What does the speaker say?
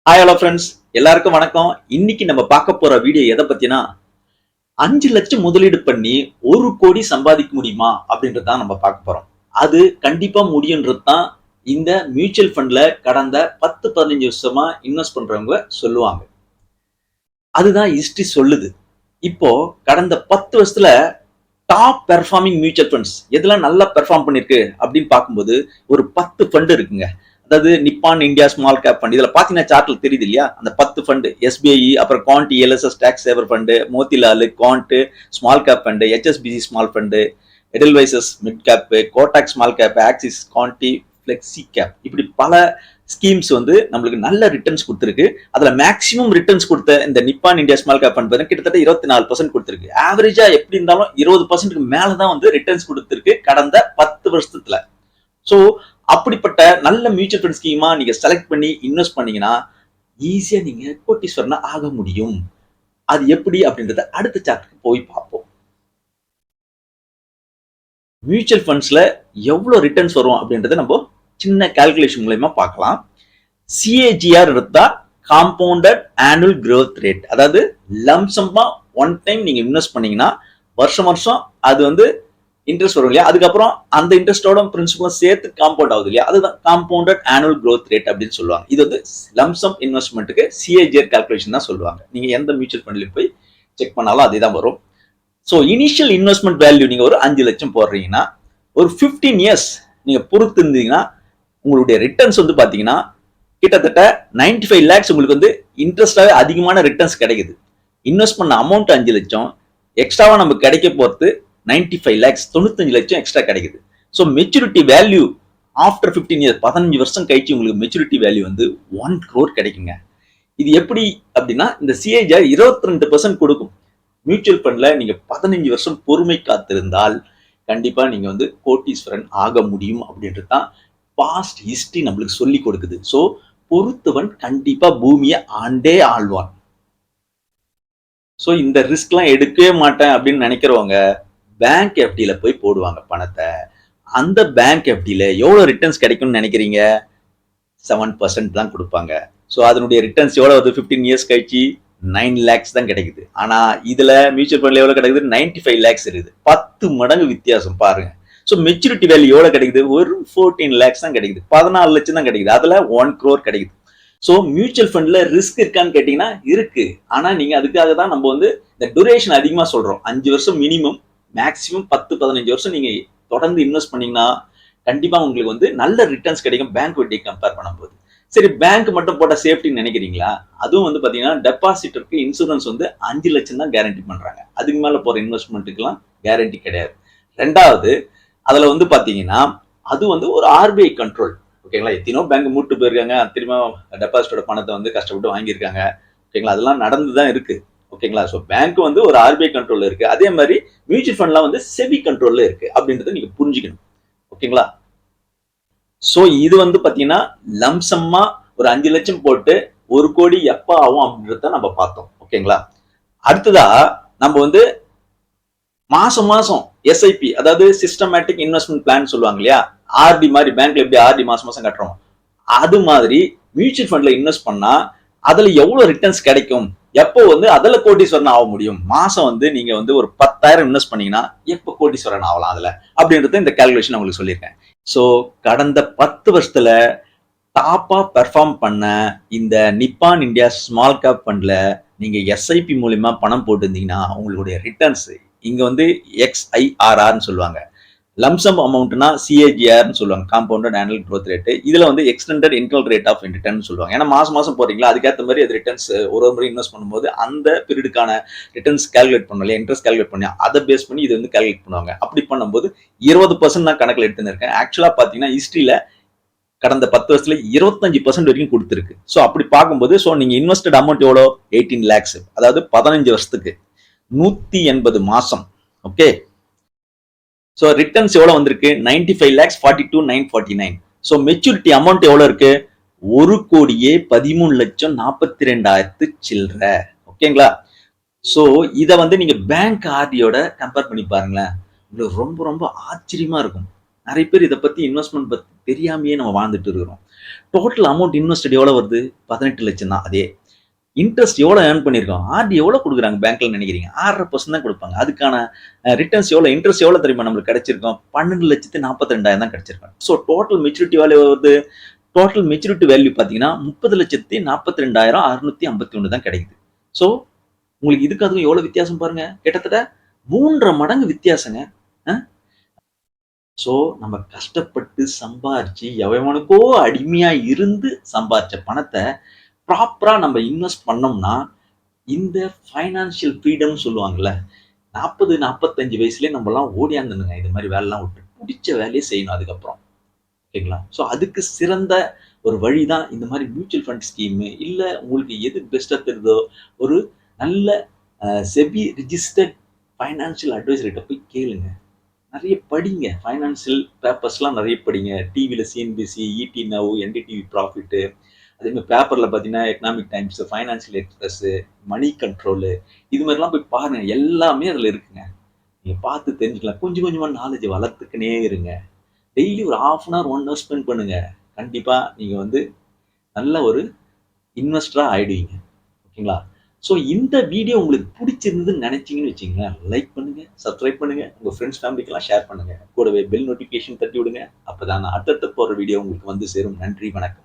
Hi hello friends, எல்லாருக்கும் வணக்கம். இன்னைக்கு நம்ம பார்க்க போற வீடியோ எதை பத்தினா 5 லட்சம் முதலீடு பண்ணி 1 கோடி சம்பாதிக்க முடியுமா அப்படின்றதான் நம்ம பார்க்க போறோம். அது கண்டிப்பா முடியுன்றது தான் இந்த மியூச்சுவல் ஃபண்ட்ல கடந்த 10-15 வருஷமா இன்வெஸ்ட் பண்றவங்க சொல்லுவாங்க. அதுதான் ஹிஸ்டரி சொல்லுது. இப்போ கடந்த 10 வருஷத்துல டாப் பெர்ஃபார்மிங் மியூச்சுவல் ஃபண்ட்ஸ் எதெல்லாம் நல்லா பெர்ஃபார்ம் பண்ணிருக்கு அப்படின்னு பார்க்கும்போது ஒரு 10 ஃபண்ட் இருக்குங்க. அதாவது நிப்பான் இந்தியா ஸ்மால் கேப் ஃபண்ட். இதுல பாத்தீங்கன்னா சார்ட்ல தெரியுது இல்லையா, அந்த 10 ஃபண்ட் எஸ்பிஐ, அப்புறம் Quant ELSS tax saver fund, Motilal Quant small cap fund, HSBC small fund, Edelweiss mid cap, Kotak small cap, Axis Quant flexi cap, இப்படி பல ஸ்கீம்ஸ் வந்து நம்மளுக்கு நல்ல ரிட்டர்ன்ஸ் கொடுத்துருக்கு. அதுல மேக்ஸிமம் ரிட்டர்ன்ஸ் கொடுத்த இந்த நிப்பான் இந்தியா ஸ்மால் கேப் ஃபண்ட் கிட்டத்தட்ட 24% கொடுத்துருக்கு. ஆவரேஜா எப்படி இருந்தாலும் 20%க்கு மேலதான் வந்து ரிட்டர்ன்ஸ் கொடுத்துருக்கு கடந்த 10 வருஷத்துல. ஸோ அப்படிப்பட்ட நல்ல மியூச்சுவல் ஃபண்ட் ஸ்கீமா நீங்க செலக்ட் பண்ணி இன்வெஸ்ட் பண்ணீங்கன்னா ஈஸியா நீங்க கோட்டீஸ்வரனா ஆக முடியும். அது எப்படி அப்படின்றத அடுத்த சாப்டருக்கு போய் பார்ப்போம். மியூச்சுவல் ஃபண்ட்ஸ்ல எவ்வளவு ரிட்டர்ன்ஸ் வரும் அப்படின்றத நம்ம சின்ன கால்குலேஷன் மூலமா பார்க்கலாம். சிஏஜிஆர் எடுத்தா காம்பவுண்டட் ஆனுவல் growth ரேட், அதாவது லம்சமா ஒன் டைம் நீங்க இன்வெஸ்ட் பண்ணீங்கன்னா வருஷம் வருஷம் அது வந்து இன்ட்ரெஸ்ட் வரும் இல்லையா, அதுக்கப்புறம் அந்த இன்ட்ரெஸ்டோட பிரின்சிபலும் சேர்த்து காம்பவுண்ட் ஆகுது இல்லையா, அதுதான் காம்பவுண்டட் ஆனுவல் growth ரேட் அப்படின்னு சொல்லுவாங்க. இது வந்து லம்சம் இன்வெஸ்ட்மெண்ட்டுக்கு சிஏஜிஆர் கால்குலேஷன் தான் சொல்லுவாங்க. நீங்க எந்த மியூச்சுவல் ஃபண்ட்லயும் போய் செக் பண்ணாலும் அதே தான் வரும். ஸோ இனிஷியல் இன்வெஸ்ட்மெண்ட் வேல்யூ நீங்க ஒரு 5 லட்சம் போடுறீங்கன்னா ஒரு 15 இயர்ஸ் நீங்க பொறுத்து இருந்தீங்கன்னா உங்களுடைய ரிட்டர்ன்ஸ் வந்து பாத்தீங்கன்னா கிட்டத்தட்ட 95 lakhs உங்களுக்கு வந்து இன்ட்ரெஸ்டாவே அதிகமான ரிட்டர்ன்ஸ் கிடைக்குது. இன்வெஸ்ட் பண்ண அமௌண்ட் 5 லட்சம், எக்ஸ்ட்ராவா நமக்கு கிடைக்க போறது 95 lakhs, 95 லட்சம் எக்ஸ்ட்ரா கிடைக்குது. So maturity value after 15 years, 15 வருஷம் கழிச்சு உங்களுக்கு மெச்சூரிட்டி வேல்யூ வந்து 1 crore கிடைக்குங்க. இது எப்படி அப்படின்னா இந்த சிஏஜிஆர் 22% கொடுக்கும். மியூச்சுவல் ஃபண்ட்ல நீங்க 15 வருஷம் பொறுமை காத்திருந்தால் கண்டிப்பா நீங்க வந்து கோட்டீஸ்வரன் ஆக முடியும் அப்படின்றது தான் பாஸ்ட் ஹிஸ்டரி நம்மளுக்கு சொல்லி கொடுக்குது. சோ பொறுத்தவன் கண்டிப்பா பூமியை ஆண்டே ஆழ்வான். சோ இந்த ரிஸ்க் எல்லாம் எடுக்கவே மாட்டேன் அப்படின்னு நினைக்கிறவங்க பேங்க் எஃப்டில போய் போடுவாங்க பணத்தை. அந்த பேங்க் எஃப்டில எவ்வளவு ரிட்டர்ன்ஸ் கிடைக்கும்னு நினைக்கிறீங்க? 7% தான் கொடுப்பாங்க. சோ அதனுடைய ரிட்டர்ன்ஸ் எவ்வளவு வருது? 15 இயர்ஸ் கழிச்சு 9 lakhs தான் கிடைக்குது. ஆனா இதுல மியூச்சுவல் ஃபண்ட்ல எவ்வளவு கிடைக்குது? 95 lakhs இருக்குது. 10 மடங்கு வித்தியாசம் பாருங்க. ஸோ மெச்சூரிட்டி வேல்யூ எவ்வளவு கிடைக்குது? ஒரு 14 lakhs தான் கிடைக்குது. 14 லட்சம் தான் கிடைக்குது. அதுல 1 crore கிடைக்குது. ஸோ மியூச்சுவல் ஃபண்ட்ல ரிஸ்க் இருக்கான்னு கேட்டீங்கன்னா இருக்கு. ஆனா நீங்க அதுக்காக தான் நம்ம வந்து இந்த டூரேஷன் அதிகமா சொல்றோம். 5 வருஷம் மினிமம், மேக்சிமம் 10-15 வருஷம் நீங்க தொடர்ந்து இன்வெஸ்ட் பண்ணீங்கன்னா கண்டிப்பா உங்களுக்கு வந்து நல்ல ரிட்டர்ன்ஸ் கிடைக்கும் பேங்க் வட்டி கம்பேர் பண்ணும்போது. சரி, பேங்க் மட்டும் போட்ட சேஃப்டின்னு நினைக்கிறீங்களா? அதுவும் வந்து பாத்தீங்கன்னா டெபாசிட்டருக்கு இன்சூரன்ஸ் வந்து 5 லட்சம் தான் கேரண்டி பண்றாங்க. அதுக்கு மேல போற இன்வெஸ்ட்மெண்ட்டுக்கெல்லாம் கேரண்டி கிடையாது. ரெண்டாவது, அதுல வந்து பாத்தீங்கன்னா அது வந்து ஒரு ஆர்பிஐ கண்ட்ரோல். ஓகேங்களா? எத்தனோ பேங்க் மூட்டு போயிருக்காங்க, திரும்ப டெபாசிட்டோட பணத்தை வந்து கஷ்டப்பட்டு வாங்கியிருக்காங்க. ஓகேங்களா? அதெல்லாம் நடந்துதான் இருக்கு. ஓகேங்களா? ஸோ பேங்க் வந்து ஒரு ஆர்பிஐ கண்ட்ரோல்ல இருக்கு. அதே மாதிரி மியூச்சுவல் ஃபண்ட்லாம் வந்து செபி கண்ட்ரோல்ல இருக்கு அப்படின்றத நீங்க புரிஞ்சுக்கணும். ஓகேங்களா? சோ இது வந்து பாத்தீங்கன்னா லம்சம்மா ஒரு 5 லட்சம் போட்டு 1 கோடி எப்ப ஆகும் அப்படின்றத நம்ம பார்த்தோம். ஓகேங்களா? அடுத்ததா நம்ம வந்து மாசம் மாசம் எஸ்ஐபி, அதாவது சிஸ்டமேட்டிக் இன்வெஸ்ட்மெண்ட் பிளான் சொல்லுவாங்க இல்லையா, ஆர்டி மாதிரி பேங்க்ல எப்படி ஆர்டி மாசம் மாசம் கட்டுறோம், அது மாதிரி மியூச்சுவல் ஃபண்ட்ல இன்வெஸ்ட் பண்ணா அதுல எவ்வளவு ரிட்டர்ன்ஸ் கிடைக்கும், எப்போ வந்து அதுல கோட்டீஸ்வரன் ஆக முடியும், மாசம் வந்து நீங்க வந்து ஒரு 10,000 இன்வெஸ்ட் பண்ணீங்கன்னா எப்போ கோட்டீஸ்வரன் ஆகலாம் அதுல அப்படின்றது இந்த கால்குலேஷன் உங்களுக்கு சொல்லியிருக்கேன். சோ கடந்த 10 வருஷத்துல டாப்பா பெர்ஃபார்ம் பண்ண இந்த நிப்பான் இந்தியா ஸ்மால் கேப் ஃபண்ட்ல நீங்க எஸ்ஐபி மூலியமா பணம் போட்டிருந்தீங்கன்னா உங்களுடைய ரிட்டர்ன்ஸ் இங்க வந்து XIRRன்னு சொல்லுவாங்க. லம்சம் அமௌண்ட்னா சிஏஜிஆர்னு சொல்லுவாங்க, காம்பவுண்டட் ஆனுவல் growth ரேட். இதுல வந்து extended internal rate of return சொல்லுவாங்க. ஏன்னா மாசம் மாசம் போறீங்களா, அதுக்கேற்ற மாதிரி அது ரிட்டர்ன்ஸ் ஒரு முறை இன்வெஸ்ட் பண்ணும்போது அந்த பீரியடுக்கான ரிட்டர்ன்ஸ் கால்குலேட் பண்ணல, இன்ட்ரெஸ்ட் கால்குலேட் பண்ணி அதை பேஸ் பண்ணி இது வந்து கால்குலேட் பண்ணுவாங்க. அப்படி பண்ணும்போது 20% தான் கணக்கில் எடுத்துருக்கேன். ஆக்சுவலா பாத்தீங்கன்னா ஹிஸ்டரியில கடந்த 10 வருஷத்துல 25% வரைக்கும் கொடுத்துருக்கு. ஸோ அப்படி பார்க்கும்போது ஸோ நீங்க இன்வெஸ்டட் அமௌண்ட் எவ்வளோ? 18 lakhs, அதாவது 15 வருஷத்துக்கு 180 மாசம். ஓகே, ஸோ ரிட்டர்ன்ஸ் எவ்வளவு வந்திருக்கு? 95 lakhs 42,949. ஸோ மெச்சூரிட்டி அமௌண்ட் எவ்வளவு இருக்கு? 1,13,42,000 சில்லற. ஓகேங்களா? ஸோ இதை வந்து நீங்க பேங்க் ஆர்டியோட கம்பேர் பண்ணி பாருங்களேன், உங்களுக்கு ரொம்ப ரொம்ப ஆச்சரியமா இருக்கும். நிறைய பேர் இதை பத்தி இன்வெஸ்ட்மெண்ட் பத்தி தெரியாமையே நம்ம வாழ்ந்துட்டு இருக்கிறோம். டோட்டல் அமௌண்ட் இன்வெஸ்டட் எவ்வளோ வருது? 18 லட்சம் தான். அதே இன்ட்ரெஸ்ட் எவ்வளோ ஏர்ன் பண்ணியிருக்கோம்? ஆர்டி எவ்வளோ குடுக்குறாங்க பேங்க்ல நினைக்கிறீங்க? 6.5% தான் குடுப்பாங்க. அதுக்கான ரிட்டர்ன்ஸ் எவ்வளோ? இன்ட்ரெஸ்ட் எவ்வளோ தெரியுமா நம்மளுக்கு கிடைச்சிருக்கும்? 12,42,000 தான் கிடைச்சிருக்கும். ஸோ டோட்டல் மெச்சூரிட்டி வேல்யூ வருது. டோட்டல் மெச்சூரிட்டி வேல்யூ பார்த்தீங்கன்னா 30,42,651 தான் கிடைக்குது. ஸோ உங்களுக்கு இதுக்கு அதுக்கும் எவ்வளோ வித்தியாசம் பாருங்க. கிட்டத்தட்ட 3 மடங்கு வித்தியாசங்க. அ ஸோ நம்ம கஷ்டப்பட்டு சம்பாரிச்சு எவனுக்கோ அடிமையா இருந்து சம்பாரிச்ச பணத்த ப்ராப்பரா நம்ம இன்வெஸ்ட் பண்ணோம்னா, இந்த ஃபைனான்ஷியல் ஃப்ரீடம்னு சொல்லுவாங்கல்ல. 40, 45 வயசுலயே நம்மலாம் ஓடியாந்துடணுங்க. இது மாரி வேலைலாம் விட்டு. புடிச்ச வேலைய செய்யணும் அதுக்கப்புறம். ஓகேங்களா? ஸோ அதுக்கு சிறந்த ஒரு வழி தான் இந்த மாரி மியூச்சுவல் ஃபண்ட் ஸ்கீமு. இல்ல உங்களுக்கு எது பெஸ்ட்டா தெரியுதோ, ஒரு நல்ல செபி ரிஜிஸ்டர்ட் ஃபைனான்ஷியல் அட்வைசர்கிட்ட போய் கேளுங்க. நெறைய படிங்க. ஃபைனான்ஷியல் பேப்பர்ஸ்லாம் நெறைய படிங்க. டிவில CNBC, ET Now, NDTV Profit அதே மாரி பேப்பர்ல பார்த்தீங்கன்னா, Economic Times, Financial Express, Moneycontrol இது மாரிலாம் போய் பாருங்க. எல்லாமே அதுல இருக்குங்க. நீங்க பார்த்து தெரிஞ்சுக்கலாம். கொஞ்சம் கொஞ்சமா நாலேட்ஜ் வளர்த்துக்கினே இருங்க. டெய்லி ஒரு 1/2 அன் ஹவர், 1 ஹவர் ஸ்பெண்ட் பண்ணுங்க. கண்டிப்பா நீங்க வந்து நல்ல ஒரு இன்வெஸ்டரா ஆயிடுவீங்க. ஓகேங்களா? ஸோ இந்த வீடியோ உங்களுக்கு பிடிச்சிருந்ததுன்னு நினைச்சீங்கன்னு வச்சுக்கங்களேன், லைக் பண்ணுங்க, சப்ஸ்கிரைப் பண்ணுங்க, உங்க ஃப்ரெண்ட்ஸ் ஃபேமிலிக்கெல்லாம் ஷேர் பண்ணுங்க. கூடவே பெல் நோட்டிஃபிகேஷன் தட்டி விடுங்க. அப்பதான் நான் அடுத்தடுத்து போடுற வீடியோ உங்களுக்கு வந்து சேரும். நன்றி, வணக்கம்.